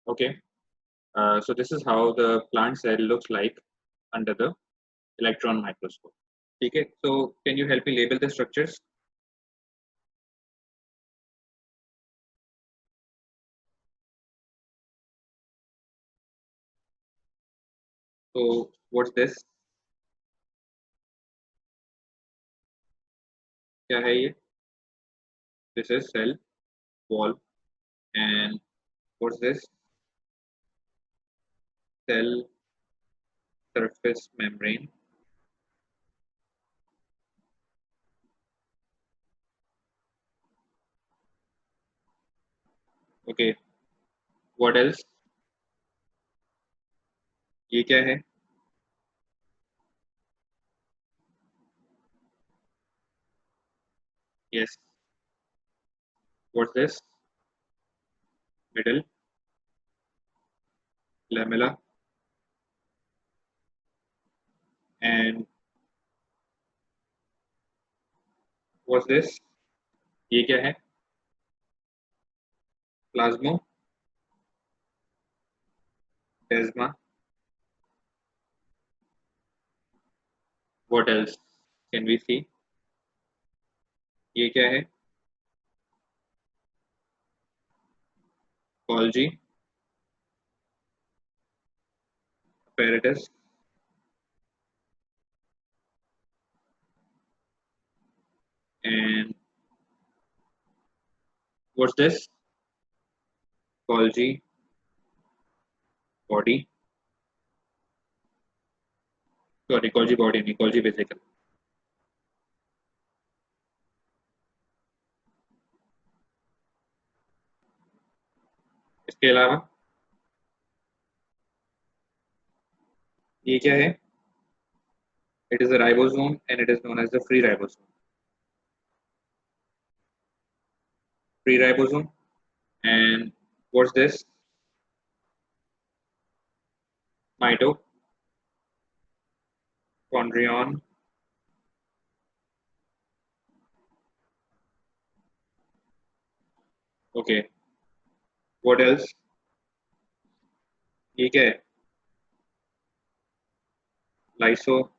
Okay, so this is how the plant cell looks like under the electron microscope. Okay, so can you help me label the structures? So what's this? क्या है ये? This is cell wall. And what's this? Cell surface membrane. Okay, what else? ये क्या है? Yes. What's this? Middle lamella. And what's this? ये क्या है? Plasmodesma. What else can we see? ये क्या है? Golgi apparatus. And what's this? Golgi body. Sorry, Golgi body नहीं, Golgi vesicle. इसके अलावा ये क्या है? It is a ribosome and it is known as the free ribosome. Free ribosome. And what's this? Mitochondrion. Okay. What else? ये क्या है? Lysosome.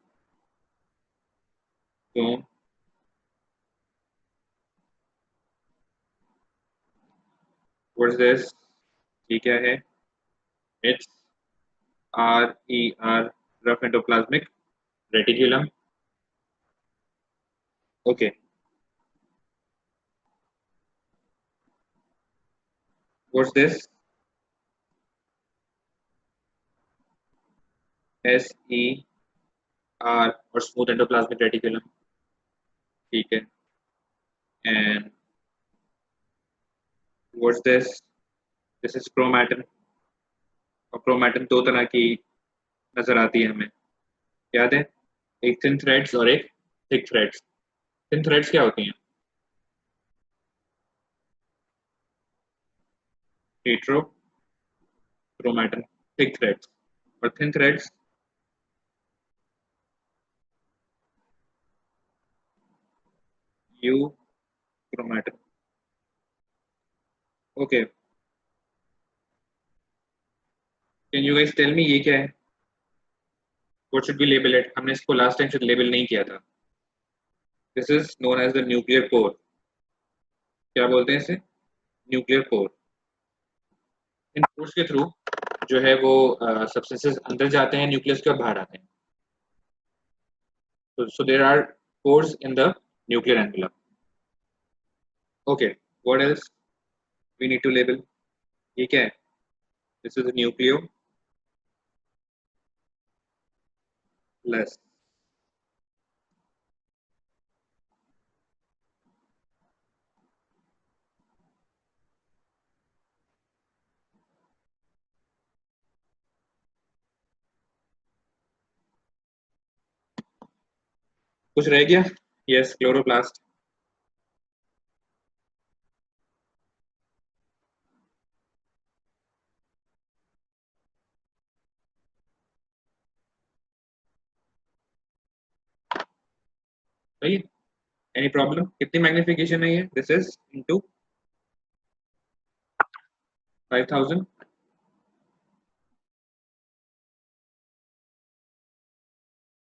What's this? ये क्या है? It's RER, rough endoplasmic reticulum. Okay. What's this? SER or smooth endoplasmic reticulum. ठीक है. And what's this? This is chromatin. और chromatin दो तरह की नजर आती है हमें. याद है? एक thin threads और एक thick threads. Thin threads क्या होती हैं? Heterochromatin. Thick threads. और thin threads euchromatin. Okay. Can you guys tell me ये क्या है? What should we label it? हमने इसको last time से label नहीं किया था. This is known as the nuclear core. क्या बोलते हैं इसे? Nuclear core. इन pores के through जो है वो substances अंदर जाते हैं न्यूक्लियस के और बाहर आते हैं. So there are pores in the nuclear envelope. Okay. What else we need to label? ये क्या है? This is the nucleolus. कुछ रह गया? Yes, chloroplast. सही है? Any problem? कितनी magnification है ये? This is into 5000